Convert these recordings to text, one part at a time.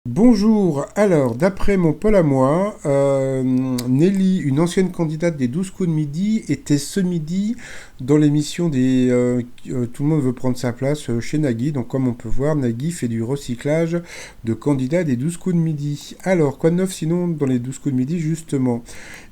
Bonjour, alors d'après mon Paul à moi, Nelly, une ancienne candidate des 12 coups de midi, était ce midi dans l'émission Tout le monde veut prendre sa place chez Nagui. Donc comme on peut voir, Nagui fait du recyclage de candidats des 12 coups de midi. Alors, quoi de neuf sinon dans les 12 coups de midi justement?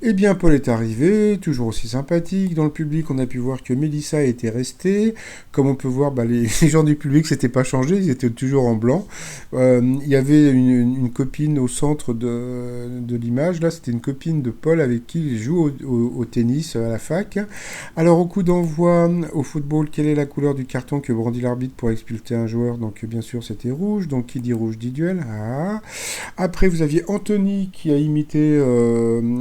Eh bien Paul est arrivé, toujours aussi sympathique. Dans le public, on a pu voir que Mélissa était restée. Comme on peut voir, les gens du public s'étaient pas changés, ils étaient toujours en blanc. Il y avait une copine au centre de l'image. Là, c'était une copine de Paul avec qui il joue au tennis à la fac. Alors, au coup d'envoi au football, quelle est la couleur du carton que brandit l'arbitre pour expulser un joueur? Donc, bien sûr, c'était rouge. Donc, qui dit rouge dit duel. Ah. Après, vous aviez Anthony qui a imité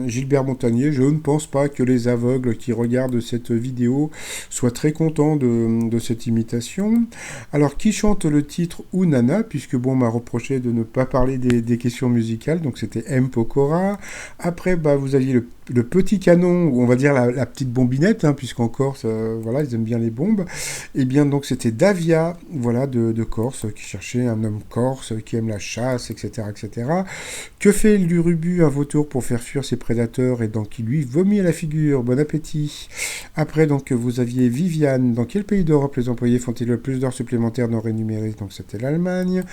Gilbert Montagnier. Je ne pense pas que les aveugles qui regardent cette vidéo soient très contents de cette imitation. Alors, qui chante le titre ou Nana, puisque bon, on m'a reproché de ne pas parler des questions musicales, donc c'était M. Pokora. Après, vous aviez le petit canon, ou on va dire la petite bombinette, hein, puisqu'en Corse, voilà, ils aiment bien les bombes. Et bien, donc, c'était Davia, voilà, de Corse, qui cherchait un homme corse, qui aime la chasse, etc., etc. Que fait l'Urubu, un vautour, pour faire fuir ses prédateurs, et donc, il lui vomit à la figure. Bon appétit. Après, donc, vous aviez Viviane. Dans quel pays d'Europe les employés font-ils le plus d'heures supplémentaires non rémunérées? Donc, c'était l'Allemagne.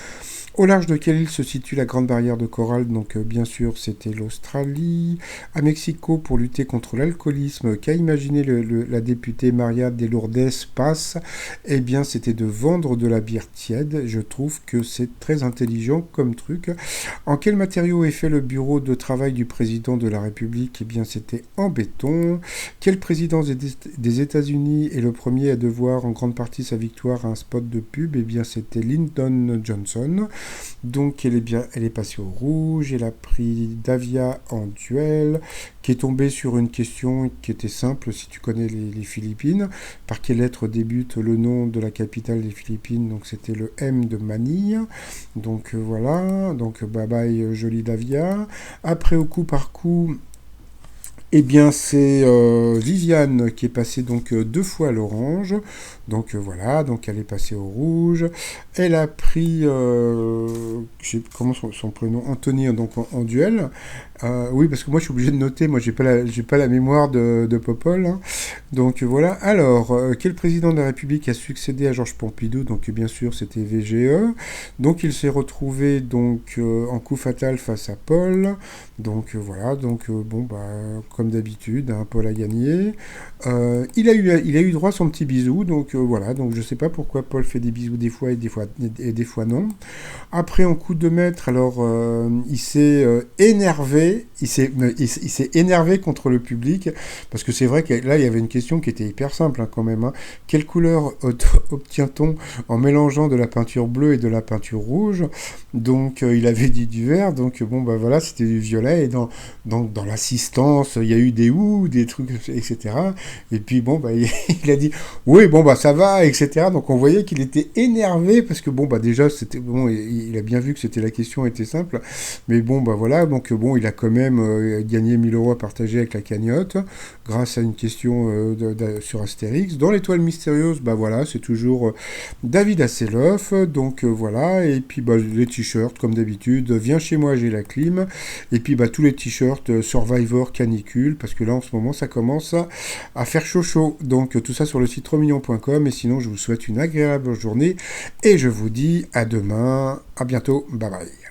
Au large de quelle île se situe la Grande Barrière de Corail? Donc, bien sûr, c'était l'Australie. À Mexico, pour lutter contre l'alcoolisme, qu'a imaginé la députée Maria de Lourdes Paz? Eh bien, c'était de vendre de la bière tiède. Je trouve que c'est très intelligent comme truc. En quel matériau est fait le bureau de travail du président de la République? Eh bien, c'était en béton. Quel président des États-Unis est le premier à devoir en grande partie sa victoire à un spot de pub? Eh bien, c'était Lyndon Johnson. Donc elle est passée au rouge, elle a pris Davia en duel, qui est tombée sur une question qui était simple si tu connais les Philippines. Par quelle lettre débute le nom de la capitale des Philippines? Donc c'était le M de Manille. Donc voilà, donc bye bye jolie Davia. Après au coup par coup, eh bien, c'est Viviane qui est passée donc deux fois à l'orange. Donc voilà, donc elle est passée au rouge. Elle a pris, je sais comment son prénom, Anthony, donc en duel. Oui, parce que moi je suis obligé de noter, moi j'ai pas la mémoire de Popol, hein. Donc voilà. Alors, quel président de la République a succédé à Georges Pompidou? Donc bien sûr c'était VGE. Donc il s'est retrouvé donc en coup fatal face à Paul. Donc voilà, donc comme d'habitude, hein, Paul a gagné. Il a eu droit à son petit bisou, donc voilà, donc je sais pas pourquoi Paul fait des bisous des fois et des fois non. Après en coup de maître, alors il s'est énervé, il s'est énervé contre le public, parce que c'est vrai que là il y avait une question qui était hyper simple, hein, quand même, hein. Quelle couleur obtient-on en mélangeant de la peinture bleue et de la peinture rouge? Donc il avait dit du vert, donc voilà, c'était du violet, et dans l'assistance, il y a eu des ou, des trucs, etc. Et puis il a dit oui, ça va, etc. Donc on voyait qu'il était énervé parce que déjà c'était bon, il a bien vu que c'était la question était simple, mais voilà, donc il a quand même gagné 1000 € à partager avec la cagnotte grâce à une question sur Astérix. Dans l'étoile mystérieuse, voilà, c'est toujours David Hasselhoff, donc voilà, et puis les t-shirts comme d'habitude, viens chez moi, j'ai la clim, et puis tous les t-shirts Survivor canicule, parce que là en ce moment ça commence à faire chaud. Donc tout ça sur le site trosmignon.com, et sinon je vous souhaite une agréable journée et je vous dis à demain, à bientôt, bye bye.